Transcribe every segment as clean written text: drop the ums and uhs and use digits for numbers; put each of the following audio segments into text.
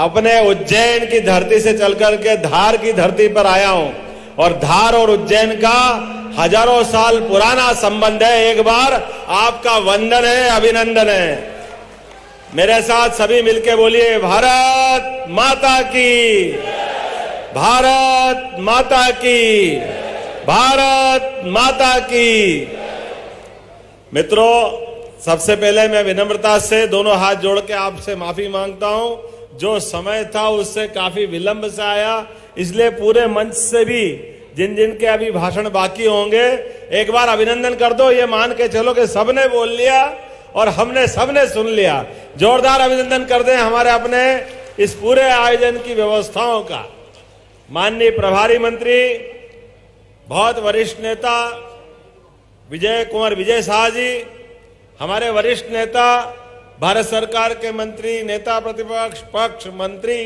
अपने उज्जैन की धरती से चलकर के धार की धरती पर आया हूं और धार और उज्जैन का हजारों साल पुराना संबंध है। एक बार आपका वंदन है, अभिनंदन है। मेरे साथ सभी मिलके बोलिए, भारत माता की, भारत माता की, भारत माता की। मित्रों, सबसे पहले मैं विनम्रता से दोनों हाथ जोड़ के आपसे माफी मांगता हूं। जो समय था उससे काफी विलंब से आया, इसलिए पूरे मंच से भी जिन जिन के अभी भाषण बाकी होंगे एक बार अभिनंदन कर दो। ये मान के चलो कि सबने बोल लिया और हमने सबने सुन लिया। जोरदार अभिनंदन कर दें हमारे अपने इस पूरे आयोजन की व्यवस्थाओं का। माननीय प्रभारी मंत्री, बहुत वरिष्ठ नेता विजय कुमार विजय शाह जी, हमारे वरिष्ठ नेता, भारत सरकार के मंत्री, नेता प्रतिपक्ष, पक्ष मंत्री,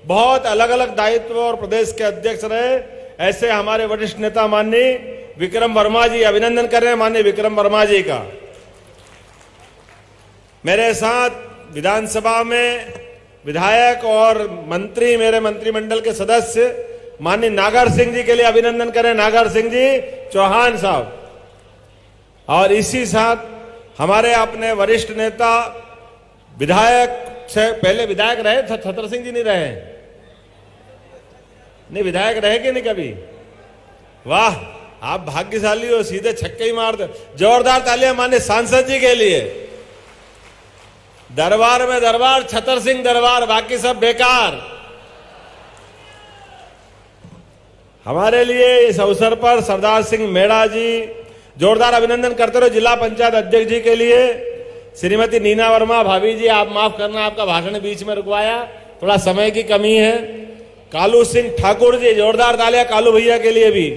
बहुत अलग अलग दायित्व और प्रदेश के अध्यक्ष रहे, ऐसे हमारे वरिष्ठ नेता माननीय विक्रम वर्मा जी, अभिनंदन कर रहे हैं माननीय विक्रम वर्मा जी का। मेरे साथ विधानसभा में विधायक और मंत्री, मेरे मंत्रिमंडल के सदस्य माननीय नागर सिंह जी के लिए अभिनंदन करें, नागर सिंह जी चौहान साहब। और इसी साथ हमारे अपने वरिष्ठ नेता, विधायक से पहले विधायक रहे, छतर सिंह जी नहीं रहे? नहीं, विधायक रहे कि नहीं कभी? वाह, आप भाग्यशाली हो, सीधे छक्के ही मार दे। जोरदार तालियां माननीय सांसद जी के लिए। दरबार में दरबार, छतर सिंह दरबार, बाकी सब बेकार। हमारे लिए इस अवसर पर सरदार सिंह मेड़ा जी, जोरदार अभिनंदन करते रहो। जिला पंचायत अध्यक्ष जी के लिए श्रीमती नीना वर्मा, भाभी जी आप माफ करना, आपका भाषण बीच में रुकवाया, थोड़ा समय की कमी है। कालू सिंह ठाकुर जी, जोरदार तालियां कालू भैया के लिए भी।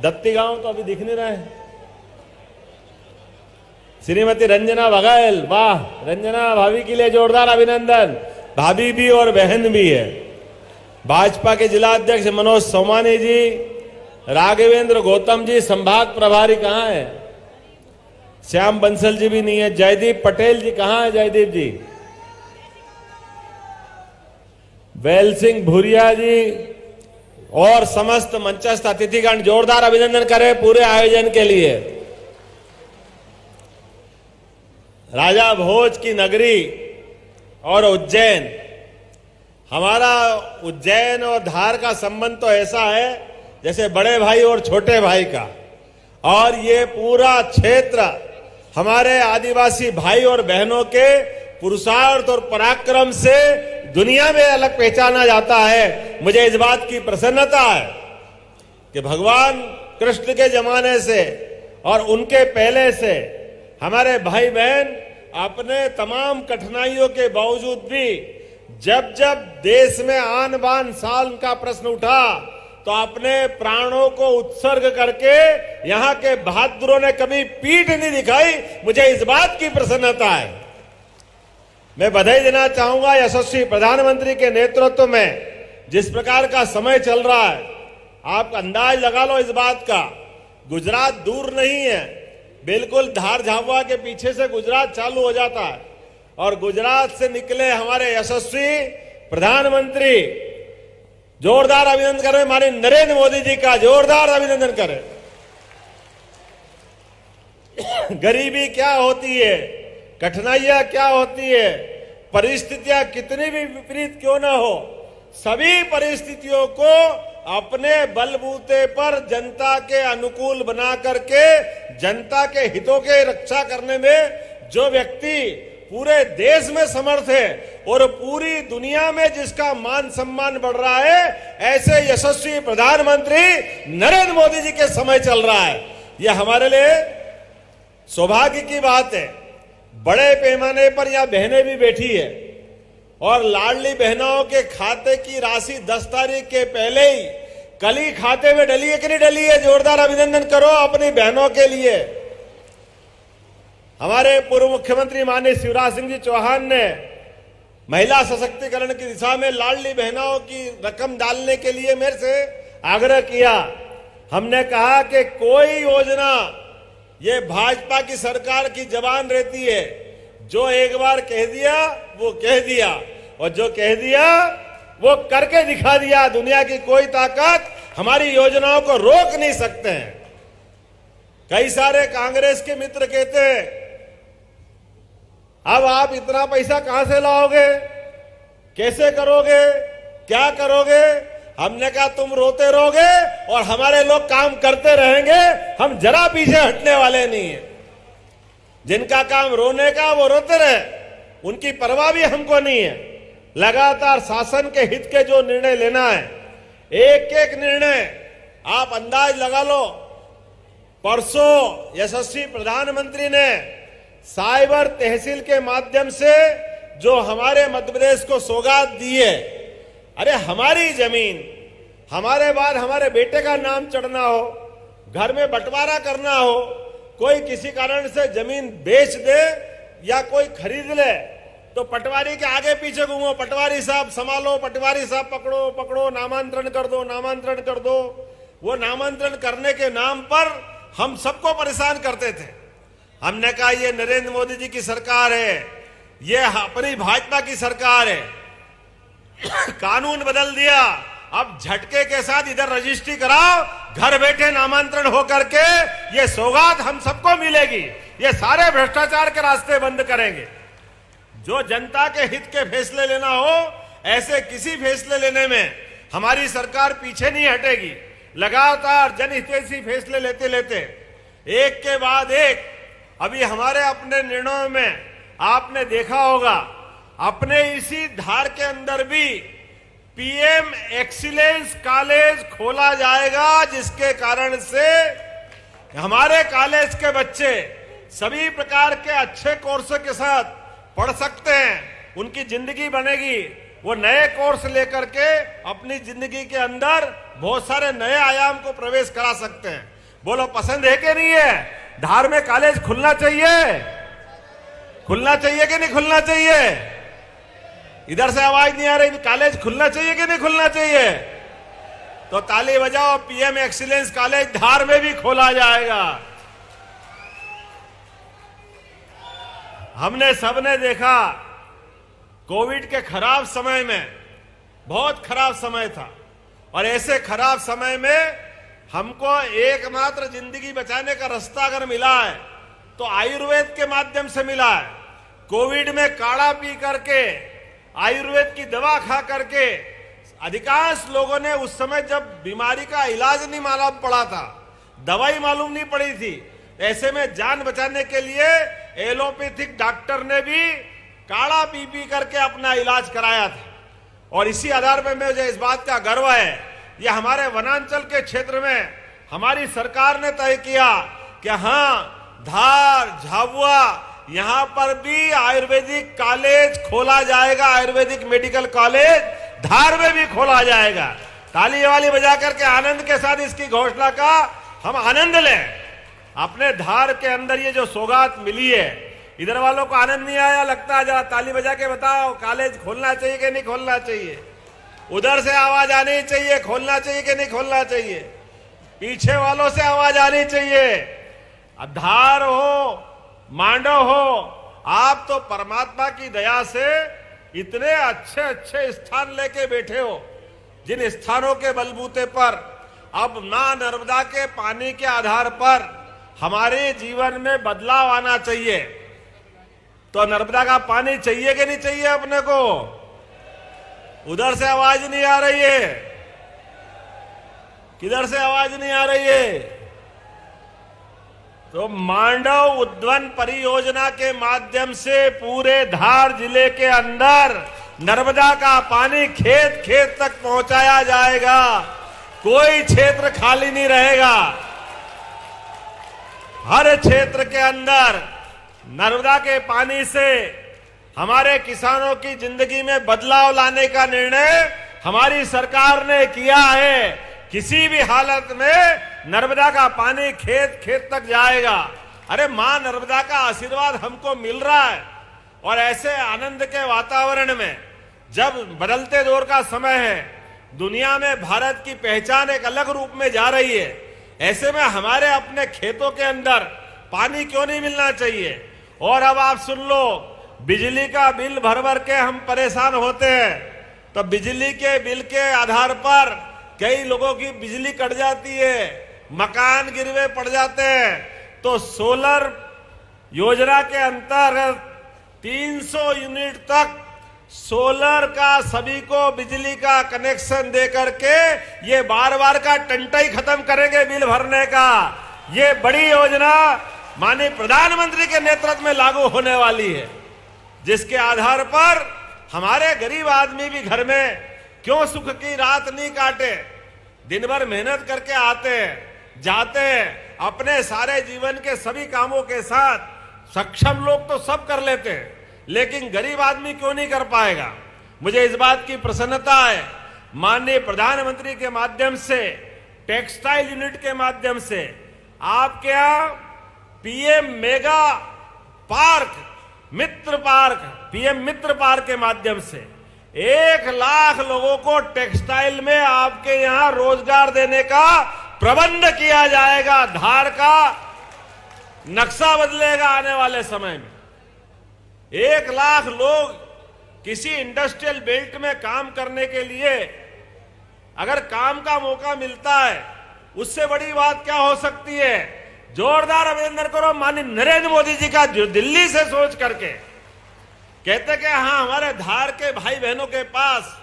दत्ती गांव तो अभी दिख नहीं रहे। श्रीमती रंजना बघेल, वाह, रंजना भाभी के लिए जोरदार अभिनंदन। भाभी भी और बहन भी है। भाजपा के जिला अध्यक्ष मनोज सोमानी जी, राघवेंद्र गौतम जी, संभाग प्रभारी कहां है? श्याम बंसल जी भी नहीं है। जयदीप पटेल जी कहां है? जयदीप जी। बैल सिंह भूरिया जी और समस्त मंचस्थ अतिथिगण, जोरदार अभिनंदन करें पूरे आयोजन के लिए। राजा भोज की नगरी और उज्जैन, हमारा उज्जैन और धार का संबंध तो ऐसा है जैसे बड़े भाई और छोटे भाई का। और ये पूरा क्षेत्र हमारे आदिवासी भाई और बहनों के पुरुषार्थ और पराक्रम से दुनिया में अलग पहचाना जाता है। मुझे इस बात की प्रसन्नता है कि भगवान कृष्ण के जमाने से और उनके पहले से हमारे भाई बहन अपने तमाम कठिनाइयों के बावजूद भी जब जब देश में आन बान शान का प्रश्न उठा तो अपने प्राणों को उत्सर्ग करके यहां के बहादुरों ने कभी पीठ नहीं दिखाई। मुझे इस बात की प्रसन्नता है। मैं बधाई देना चाहूंगा यशस्वी प्रधानमंत्री के नेतृत्व में जिस प्रकार का समय चल रहा है। आप अंदाज लगा लो इस बात का, गुजरात दूर नहीं है, बिल्कुल धार झाबुआ के पीछे से गुजरात चालू हो जाता है। और गुजरात से निकले हमारे यशस्वी प्रधानमंत्री, जोरदार अभिनंदन करें माननीय नरेंद्र मोदी जी का, जोरदार अभिनंदन करें। गरीबी क्या होती है, कठिनाइयां क्या होती है, परिस्थितियां कितनी भी विपरीत क्यों ना हो, सभी परिस्थितियों को अपने बलबूते पर जनता के अनुकूल बना करके जनता के हितों के रक्षा करने में जो व्यक्ति पूरे देश में समर्थ है और पूरी दुनिया में जिसका मान सम्मान बढ़ रहा है, ऐसे यशस्वी प्रधानमंत्री नरेंद्र मोदी जी के समय चल रहा है। यह हमारे लिए सौभाग्य की बात है। बड़े पैमाने पर यह बहनें भी बैठी है और लाडली बहनों के खाते की राशि 10 तारीख के पहले ही कल ही खाते में डली है कि नहीं डली है? जोरदार अभिनंदन करो अपनी बहनों के लिए। हमारे पूर्व मुख्यमंत्री माननीय शिवराज सिंह जी चौहान ने महिला सशक्तिकरण की दिशा में लाडली बहनों की रकम डालने के लिए मेरे से आग्रह किया। हमने कहा कि कोई योजना ये भाजपा की सरकार की जबान रहती है, जो एक बार कह दिया वो कह दिया, और जो कह दिया वो करके दिखा दिया। दुनिया की कोई ताकत हमारी योजनाओं को रोक नहीं सकते हैं। कई सारे कांग्रेस के मित्र कहते हैं, अब आप इतना पैसा कहां से लाओगे, कैसे करोगे, क्या करोगे? हमने कहा तुम रोते रहोगे और हमारे लोग काम करते रहेंगे, हम जरा पीछे हटने वाले नहीं है। जिनका काम रोने का वो रोते रहे, उनकी परवाह भी हमको नहीं है। लगातार शासन के हित के जो निर्णय लेना है, एक एक निर्णय आप अंदाज लगा लो। परसों यशस्वी प्रधानमंत्री ने साइबर तहसील के माध्यम से जो हमारे मध्य प्रदेश को सौगात दी है, अरे हमारी जमीन, हमारे बाद हमारे बेटे का नाम चढ़ना हो, घर में बंटवारा करना हो, कोई किसी कारण से जमीन बेच दे या कोई खरीद ले तो पटवारी के आगे पीछे घूमो, पटवारी साहब संभालो, पटवारी साहब पकड़ो पकड़ो, नामांतरण कर दो, नामांतरण कर दो। वो नामांतरण करने के नाम पर हम सबको परेशान करते थे। हमने कहा ये नरेंद्र मोदी जी की सरकार है, ये अपनी भाजपा की सरकार है। कानून बदल दिया, अब झटके के साथ इधर रजिस्ट्री कराओ, घर बैठे नामांतरण हो करके ये सौगात हम सबको मिलेगी। ये सारे भ्रष्टाचार के रास्ते बंद करेंगे। जो जनता के हित के फैसले लेना हो, ऐसे किसी फैसले लेने में हमारी सरकार पीछे नहीं हटेगी। लगातार जनहितैषी फैसले लेते लेते एक के बाद एक, अभी हमारे अपने निर्णयों में आपने देखा होगा, अपने इसी धार के अंदर भी पीएम एक्सीलेंस कॉलेज खोला जाएगा, जिसके कारण से हमारे कॉलेज के बच्चे सभी प्रकार के अच्छे कोर्स के साथ पढ़ सकते हैं, उनकी जिंदगी बनेगी। वो नए कोर्स लेकर के अपनी जिंदगी के अंदर बहुत सारे नए आयाम को प्रवेश करा सकते हैं। बोलो पसंद है कि नहीं है? धार में कॉलेज खुलना चाहिए, खुलना चाहिए कि नहीं खुलना चाहिए? इधर से आवाज नहीं आ रही, कॉलेज खुलना चाहिए कि नहीं खुलना चाहिए? तो ताली बजाओ, पीएम एक्सीलेंस कॉलेज धार में भी खोला जाएगा। हमने सबने देखा कोविड के खराब समय में, बहुत खराब समय था, और ऐसे खराब समय में हमको एकमात्र जिंदगी बचाने का रास्ता अगर मिला है तो आयुर्वेद के माध्यम से मिला है। कोविड में काढ़ा पी करके, आयुर्वेद की दवा खा करके अधिकांश लोगों ने, उस समय जब बीमारी का इलाज नहीं मालूम पड़ा था, दवाई मालूम नहीं पड़ी थी, ऐसे में जान बचाने के लिए एलोपैथिक डॉक्टर ने भी काढ़ा पी पी करके अपना इलाज कराया था। और इसी आधार पर मुझे इस बात का गर्व है, ये हमारे वनांचल के क्षेत्र में हमारी सरकार ने तय किया कि हाँ, धार, झाबुआ, यहां पर भी आयुर्वेदिक कॉलेज खोला जाएगा। आयुर्वेदिक मेडिकल कॉलेज धार में भी खोला जाएगा। ताली वाली बजा करके आनंद के साथ इसकी घोषणा का हम आनंद लें। अपने धार के अंदर ये जो सौगात मिली है, इधर वालों को आनंद नहीं आया लगता है? जरा ताली बजा के बताओ, कॉलेज खोलना चाहिए कि नहीं खोलना चाहिए? उधर से आवाज आनी चाहिए, खोलना चाहिए कि नहीं खोलना चाहिए? पीछे वालों से आवाज आनी चाहिए। धार हो, मांडव हो, आप तो परमात्मा की दया से इतने अच्छे अच्छे स्थान लेके बैठे हो, जिन स्थानों के बलबूते पर अब मां नर्मदा के पानी के आधार पर हमारे जीवन में बदलाव आना चाहिए। तो नर्मदा का पानी चाहिए कि नहीं चाहिए अपने को? उधर से आवाज नहीं आ रही है, किधर से आवाज नहीं आ रही है? तो मांडव उद्वन परियोजना के माध्यम से पूरे धार जिले के अंदर नर्मदा का पानी खेत खेत तक पहुंचाया जाएगा। कोई क्षेत्र खाली नहीं रहेगा। हर क्षेत्र के अंदर नर्मदा के पानी से हमारे किसानों की जिंदगी में बदलाव लाने का निर्णय हमारी सरकार ने किया है। किसी भी हालत में नर्मदा का पानी खेत खेत तक जाएगा। अरे मां नर्मदा का आशीर्वाद हमको मिल रहा है। और ऐसे आनंद के वातावरण में, जब बदलते दौर का समय है, दुनिया में भारत की पहचान एक अलग रूप में जा रही है, ऐसे में हमारे अपने खेतों के अंदर पानी क्यों नहीं मिलना चाहिए? और अब आप सुन लो, बिजली का बिल भर भर के हम परेशान होते हैं, तो बिजली के बिल के आधार पर कई लोगों की बिजली कट जाती है, मकान गिरवे पड़ जाते हैं। तो सोलर योजना के अंतर्गत 300 यूनिट तक सोलर का सभी को बिजली का कनेक्शन दे करके ये बार बार का टंटा ही खत्म करेंगे बिल भरने का। ये बड़ी योजना माननीय प्रधानमंत्री के नेतृत्व में लागू होने वाली है, जिसके आधार पर हमारे गरीब आदमी भी घर में क्यों सुख की रात नहीं काटे, दिन भर मेहनत करके आते हैं, जाते हैं, अपने सारे जीवन के सभी कामों के साथ सक्षम लोग तो सब कर लेते हैं, लेकिन गरीब आदमी क्यों नहीं कर पाएगा। मुझे इस बात की प्रसन्नता है, माननीय प्रधानमंत्री के माध्यम से, टेक्सटाइल यूनिट के माध्यम से आपके यहां पीएम मेगा पार्क, मित्र पार्क, पीएम मित्र पार्क के माध्यम से 1 लाख लोगों को टेक्सटाइल में आपके यहां रोजगार देने का प्रबंध किया जाएगा। धार का नक्शा बदलेगा आने वाले समय में। 1 लाख लोग किसी इंडस्ट्रियल बेल्ट में काम करने के लिए अगर काम का मौका मिलता है, उससे बड़ी बात क्या हो सकती है। जोरदार अभिनंदन करो माननीय नरेंद्र मोदी जी का, जो दिल्ली से सोच करके कहते कि हाँ, हमारे धार के भाई बहनों के पास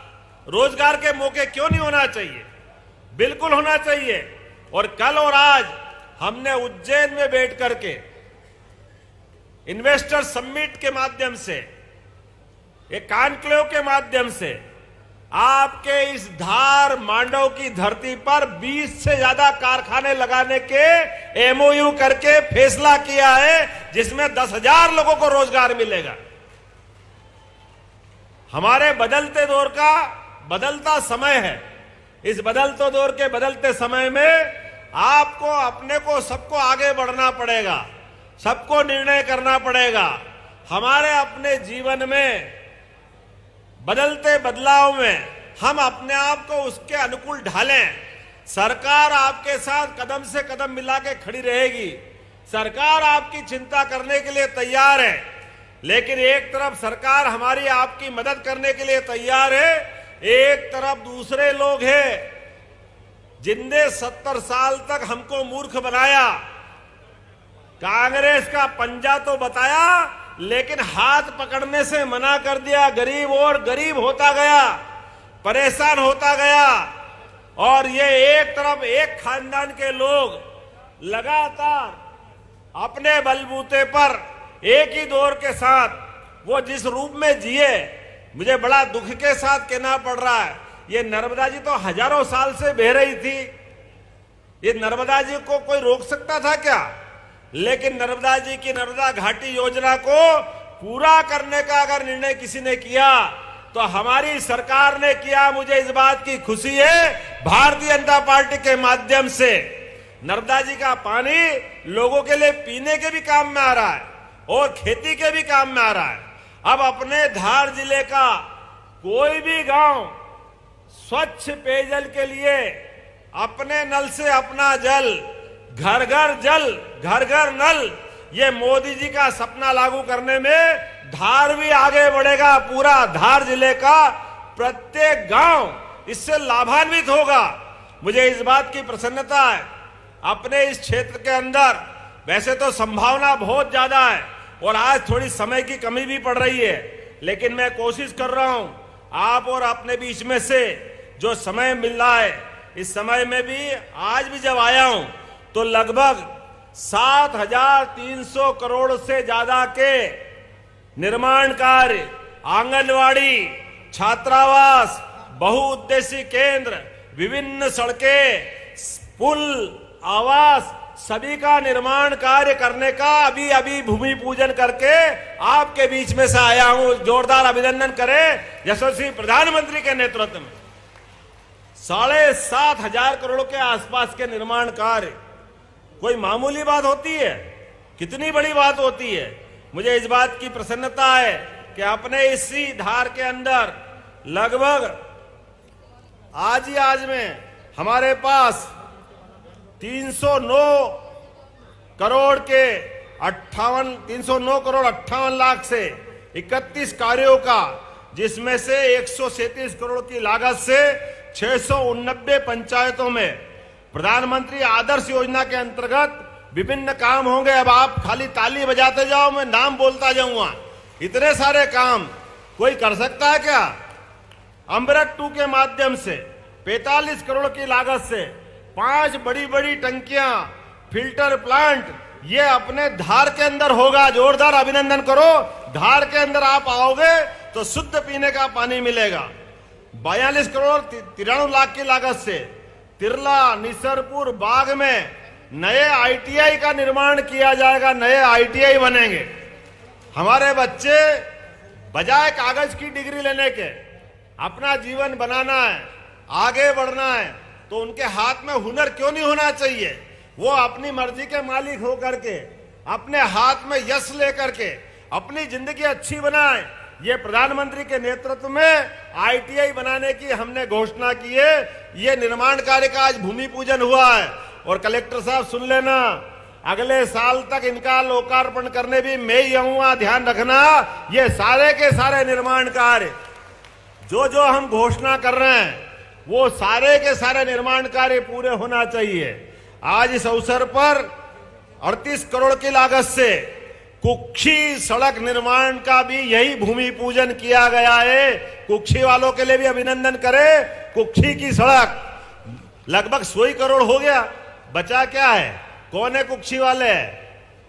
रोजगार के मौके क्यों नहीं होना चाहिए, बिल्कुल होना चाहिए। और कल और आज हमने उज्जैन में बैठ करके इन्वेस्टर समिट के माध्यम से, एक कॉन्क्लेव के माध्यम से आपके इस धार मांडव की धरती पर 20 से ज्यादा कारखाने लगाने के एमओयू करके फैसला किया है, जिसमें 10,000 लोगों को रोजगार मिलेगा। हमारे बदलते दौर का बदलता समय है। इस बदलते दौर के बदलते समय में आपको अपने को सबको आगे बढ़ना पड़ेगा, सबको निर्णय करना पड़ेगा। हमारे अपने जीवन में बदलते बदलाव में हम अपने आप को उसके अनुकूल ढालें। सरकार आपके साथ कदम से कदम मिला के खड़ी रहेगी, सरकार आपकी चिंता करने के लिए तैयार है, लेकिन एक तरफ सरकार हमारी आपकी मदद करने के लिए तैयार है, एक तरफ दूसरे लोग हैं जिनने 70 साल तक हमको मूर्ख बनाया। कांग्रेस का पंजा तो बताया, लेकिन हाथ पकड़ने से मना कर दिया। गरीब और गरीब होता गया, परेशान होता गया। और ये एक तरफ एक खानदान के लोग लगातार अपने बलबूते पर एक ही दौर के साथ वो जिस रूप में जिए, मुझे बड़ा दुख के साथ कहना पड़ रहा है। ये नर्मदा जी तो हजारों साल से बह रही थी, ये नर्मदा जी को कोई रोक सकता था क्या? लेकिन नर्मदा जी की नर्मदा घाटी योजना को पूरा करने का अगर निर्णय किसी ने किया तो हमारी सरकार ने किया। मुझे इस बात की खुशी है, भारतीय जनता पार्टी के माध्यम से नर्मदा जी का पानी लोगों के लिए पीने के भी काम में आ रहा है और खेती के भी काम में आ रहा है। अब अपने धार जिले का कोई भी गांव स्वच्छ पेयजल के लिए अपने नल से अपना जल, घर घर जल, घर घर नल, ये मोदी जी का सपना लागू करने में धार भी आगे बढ़ेगा। पूरा धार जिले का प्रत्येक गांव इससे लाभान्वित होगा। मुझे इस बात की प्रसन्नता है, अपने इस क्षेत्र के अंदर वैसे तो संभावना बहुत ज्यादा है और आज थोड़ी समय की कमी भी पड़ रही है, लेकिन मैं कोशिश कर रहा हूं आप और अपने बीच में से जो समय मिल रहा है, इस समय में भी आज भी जब आया हूं तो लगभग 7,300 करोड़ से ज्यादा के निर्माण कार्य, आंगनवाड़ी, छात्रावास, बहुउद्देशीय केंद्र, विभिन्न सड़कें, पुल, आवास, सभी का निर्माण कार्य करने का अभी भूमि पूजन करके आपके बीच में से आया हूं। जोरदार अभिनंदन करें यशस्वी प्रधानमंत्री के नेतृत्व में 7,500 करोड़ के आसपास के निर्माण कार्य कोई मामूली बात होती है? कितनी बड़ी बात होती है। मुझे इस बात की प्रसन्नता है कि अपने इसी धार के अंदर लगभग आज में हमारे पास 309 करोड़ 58 लाख से 31 कार्यों का, जिसमें से 137 करोड़ की लागत से 689 पंचायतों में प्रधानमंत्री आदर्श योजना के अंतर्गत विभिन्न काम होंगे। अब आप खाली ताली बजाते जाओ, मैं नाम बोलता जाऊंगा। इतने सारे काम कोई कर सकता है क्या? अमृत 2 के माध्यम से 45 करोड़ की लागत से 5 बड़ी बड़ी टंकियां, फिल्टर प्लांट, ये अपने धार के अंदर होगा। जोरदार अभिनंदन करो। धार के अंदर आप आओगे तो शुद्ध पीने का पानी मिलेगा। 42 करोड़ 93 लाख की लागत से तिरला, निसरपुर, बाग में नए आईटीआई का निर्माण किया जाएगा। नए आईटीआई बनेंगे। हमारे बच्चे बजाय कागज की डिग्री लेने के अपना जीवन बनाना है, आगे बढ़ना है, तो उनके हाथ में हुनर क्यों नहीं होना चाहिए? वो अपनी मर्जी के मालिक होकर के, अपने हाथ में यश लेकर के अपनी जिंदगी अच्छी बनाए। ये प्रधानमंत्री के नेतृत्व में आईटीआई बनाने की हमने घोषणा की है। ये निर्माण कार्य का आज भूमि पूजन हुआ है। और कलेक्टर साहब सुन लेना, अगले साल तक इनका लोकार्पण करने भी मैं ही आऊंगा। ध्यान रखना, ये सारे के सारे निर्माण कार्य जो हम घोषणा कर रहे हैं, वो सारे के सारे निर्माण कार्य पूरे होना चाहिए। आज इस अवसर पर 38 करोड़ की लागत से कुक्षी सड़क निर्माण का भी यही भूमि पूजन किया गया है। कुक्षी वालों के लिए भी अभिनंदन करें। कुक्षी की सड़क लगभग 100 करोड़ हो गया, बचा क्या है? कौन है कुक्षी वाले?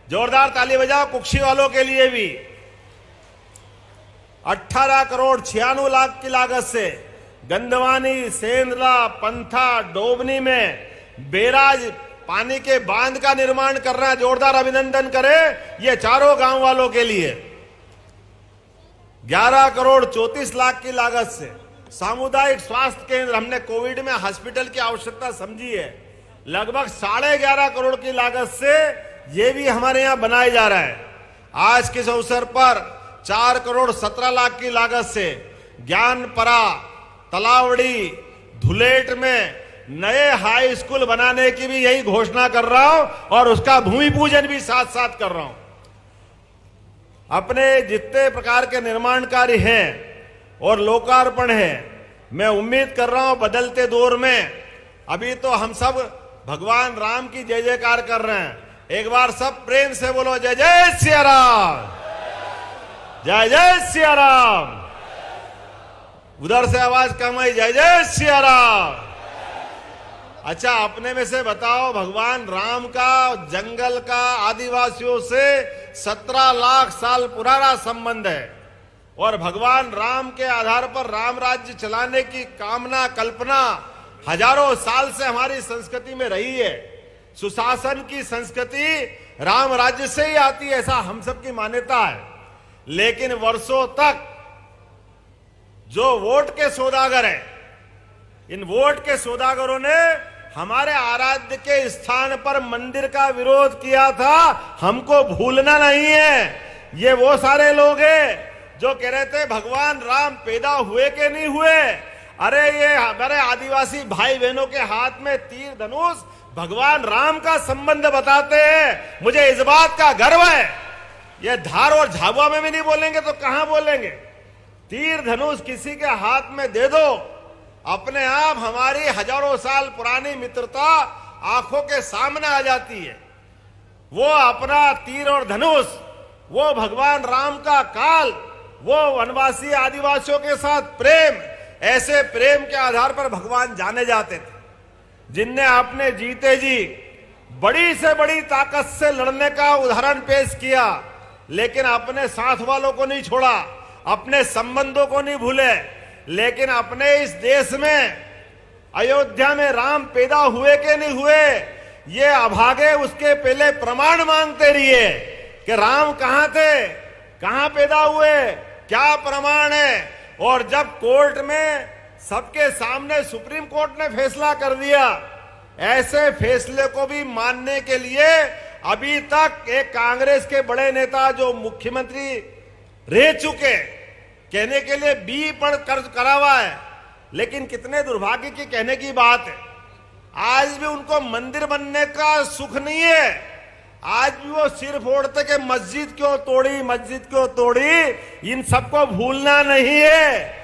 जोरदार ताली बजाओ कुक्षी वालों के लिए भी। 18 करोड़ 96 लाख की लागत से गंदवानी, सेंधला, पंथा, डोबनी में बेराज पानी के बांध का निर्माण कर रहा है। जोरदार अभिनंदन करें ये चारों गांव वालों के लिए। 11 करोड़ 34 लाख की लागत से सामुदायिक स्वास्थ्य केंद्र, हमने कोविड में हॉस्पिटल की आवश्यकता समझी है, लगभग 11.5 करोड़ की लागत से ये भी हमारे यहां बनाया जा रहा है। आज के इस अवसर पर 4 करोड़ 17 लाख की लागत से ज्ञानपरा, तलावड़ी, धुलेट में नए हाई स्कूल बनाने की भी यही घोषणा कर रहा हूं और उसका भूमि पूजन भी साथ साथ कर रहा हूं। अपने जितने प्रकार के निर्माण कार्य हैं और लोकार्पण है, मैं उम्मीद कर रहा हूं बदलते दौर में, अभी तो हम सब भगवान राम की जय जयकार कर रहे हैं। एक बार सब प्रेम से बोलो जय जय सिया राम, जय जय सिया राम। उधर से आवाज कम आई, जय जय सिया राम। अच्छा, अपने में से बताओ, भगवान राम का जंगल का आदिवासियों से 17 लाख साल पुराना संबंध है और भगवान राम के आधार पर राम राज्य चलाने की कामना, कल्पना हजारों साल से हमारी संस्कृति में रही है। सुशासन की संस्कृति राम राज्य से ही आती है, ऐसा हम सब की मान्यता है। लेकिन वर्षों तक जो वोट के सौदागर हैं, इन वोट के सौदागरों ने हमारे आराध्य के स्थान पर मंदिर का विरोध किया था। हमको भूलना नहीं है। ये वो सारे लोग हैं जो कह रहे थे भगवान राम पैदा हुए के नहीं हुए। अरे ये हमारे आदिवासी भाई बहनों के हाथ में तीर धनुष भगवान राम का संबंध बताते हैं। मुझे इस बात का गर्व है। ये धार और झाबुआ में भी नहीं बोलेंगे तो कहां बोलेंगे? तीर धनुष किसी के हाथ में दे दो, अपने आप हमारी हजारों साल पुरानी मित्रता आंखों के सामने आ जाती है। वो अपना तीर और धनुष, वो भगवान राम का काल, वो वनवासी आदिवासियों के साथ प्रेम, ऐसे प्रेम के आधार पर भगवान जाने जाते थे, जिनने अपने जीते जी बड़ी से बड़ी ताकत से लड़ने का उदाहरण पेश किया, लेकिन अपने साथ वालों को नहीं छोड़ा, अपने संबंधों को नहीं भूले। लेकिन अपने इस देश में अयोध्या में राम पैदा हुए के नहीं हुए, ये अभागे उसके पहले प्रमाण मांगते रहिए कि राम कहां थे, कहां पैदा हुए, क्या प्रमाण है। और जब कोर्ट में सबके सामने सुप्रीम कोर्ट ने फैसला कर दिया, ऐसे फैसले को भी मानने के लिए अभी तक एक कांग्रेस के बड़े नेता जो मुख्यमंत्री रह चुके, कहने के लिए बी पर कर्ज करा हुआ है, लेकिन कितने दुर्भाग्य की कहने की बात है, आज भी उनको मंदिर बनने का सुख नहीं है। आज भी वो सिर फोड़ते कि मस्जिद क्यों तोड़ी, मस्जिद क्यों तोड़ी। इन सबको भूलना नहीं है।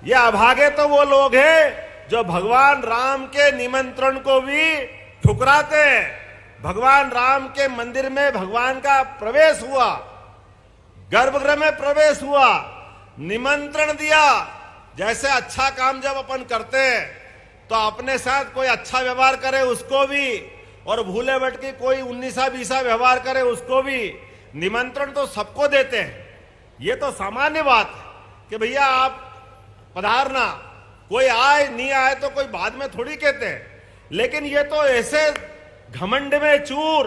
ये अभागे तो वो लोग हैं जो भगवान राम के निमंत्रण को भी ठुकराते हैं। भगवान राम के मंदिर में भगवान का प्रवेश हुआ, गर्भगृह में प्रवेश हुआ, निमंत्रण दिया। जैसे अच्छा काम जब अपन करते हैं तो अपने साथ कोई अच्छा व्यवहार करे उसको भी, और भूले भटके कोई 19-20 व्यवहार करे उसको भी। निमंत्रण तो सबको देते हैं। ये तो सामान्य बात है कि भैया आप पधारना, कोई आए नहीं आए तो कोई बाद में थोड़ी कहते हैं। लेकिन ये तो ऐसे घमंड में चूर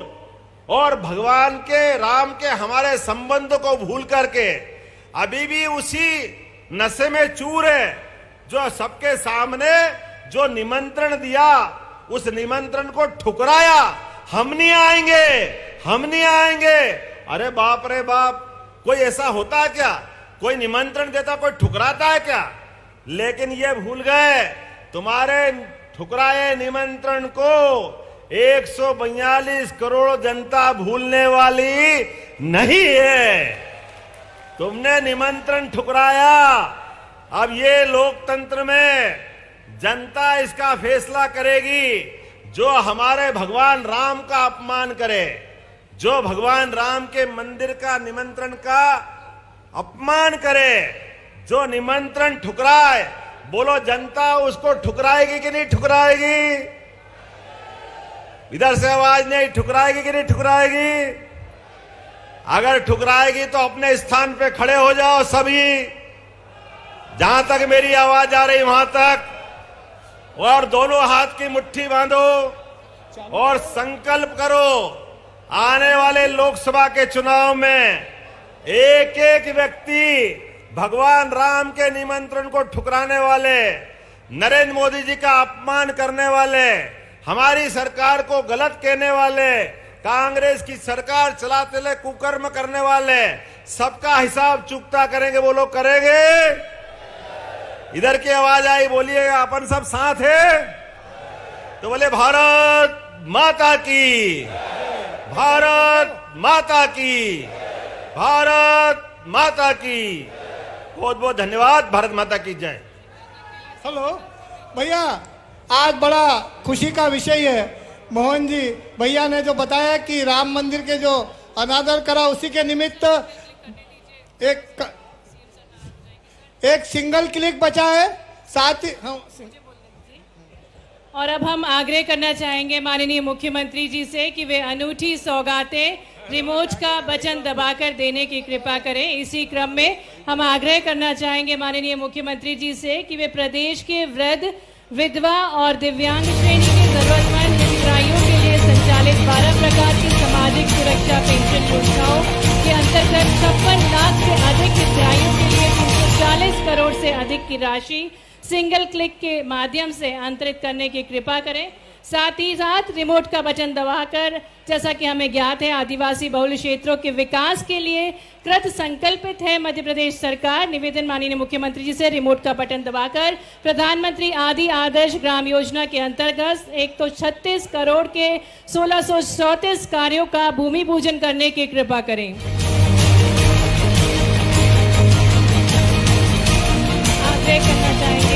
और भगवान के राम के हमारे संबंध को भूल करके अभी भी उसी नशे में चूर है, जो सबके सामने जो निमंत्रण दिया उस निमंत्रण को ठुकराया। हम नहीं आएंगे, हम नहीं आएंगे। अरे बाप रे बाप, कोई ऐसा होता है क्या? कोई निमंत्रण देता कोई ठुकराता है क्या? लेकिन ये भूल गए, तुम्हारे ठुकराए निमंत्रण को 142 करोड़ जनता भूलने वाली नहीं है। तुमने निमंत्रण ठुकराया। अब ये लोकतंत्र में जनता इसका फैसला करेगी। जो हमारे भगवान राम का अपमान करे, जो भगवान राम के मंदिर का निमंत्रण का अपमान करे, जो निमंत्रण ठुकराए, बोलो जनता उसको ठुकराएगी कि नहीं ठुकराएगी? इधर से आवाज नहीं, ठुकराएगी कि नहीं ठुकराएगी? अगर ठुकराएगी तो अपने स्थान पे खड़े हो जाओ सभी, जहां तक मेरी आवाज आ रही वहां तक, और दोनों हाथ की मुट्ठी बांधो और संकल्प करो। आने वाले लोकसभा के चुनाव में एक एक व्यक्ति भगवान राम के निमंत्रण को ठुकराने वाले, नरेंद्र मोदी जी का अपमान करने वाले, हमारी सरकार को गलत कहने वाले, कांग्रेस की सरकार चलाते हुए कुकर्म करने वाले, सबका हिसाब चुकता करेंगे। वो लोग करेंगे। इधर की आवाज आई, बोलिएगा अपन सब साथ है तो बोले भारत माता की, भारत माता की, भारत माता की। बहुत बहुत धन्यवाद। भारत माता की जय। हेलो भैया, आज बड़ा खुशी का विषय है। मोहन जी भैया ने जो बताया कि राम मंदिर के जो अनादर करा, उसी के निमित्त एक सिंगल क्लिक बचा है। साथ ही और अब हम आग्रह करना चाहेंगे माननीय मुख्यमंत्री जी से कि वे अनूठी सौगातें रिमोट का बटन दबाकर देने की कृपा करें। इसी क्रम में हम आग्रह करना चाहेंगे माननीय मुख्यमंत्री जी से कि वे प्रदेश के वृद्ध, विधवा और दिव्यांग श्रेणी के जरूरतमंद हितग्राहियों के लिए संचालित 12 प्रकार की सामाजिक सुरक्षा पेंशन योजनाओं के अंतर्गत 56 लाख से अधिक हितग्राहियों के लिए 340 करोड़ से अधिक की राशि सिंगल क्लिक के माध्यम से अंतरित करने की कृपा करें। साथ ही साथ रिमोट का बटन दबाकर, जैसा कि हमें ज्ञात है, आदिवासी बहुल क्षेत्रों के विकास के लिए कृत संकल्पित है मध्य प्रदेश सरकार। निवेदन माननीय मुख्यमंत्री जी से रिमोट का बटन दबाकर प्रधानमंत्री आदि आदर्श ग्राम योजना के अंतर्गत 136 करोड़ के 1634 कार्यों का भूमि पूजन करने की कृपा करें। आग्रह करना चाहेंगे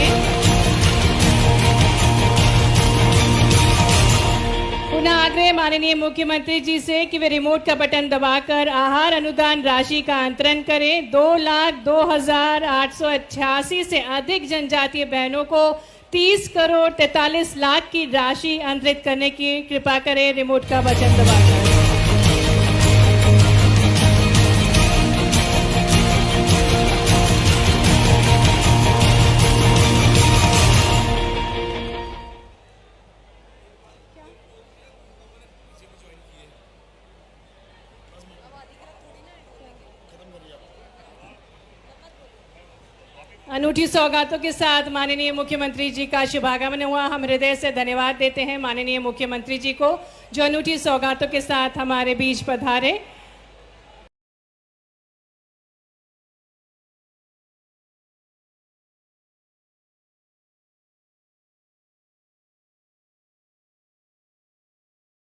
आग्रह माननीय मुख्यमंत्री जी से कि वे रिमोट का बटन दबाकर आहार अनुदान राशि का अंतरण करें। 2,02,888 से अधिक जनजातीय बहनों को 30 करोड़ 43 लाख की राशि अंतरित करने की कृपा करें रिमोट का बटन दबाकर। अनूठी सौगातों के साथ माननीय मुख्यमंत्री जी का शुभागमन हुआ। हम हृदय से धन्यवाद देते हैं माननीय मुख्यमंत्री जी को, जो अनूठी सौगातों के साथ हमारे बीच पधारे।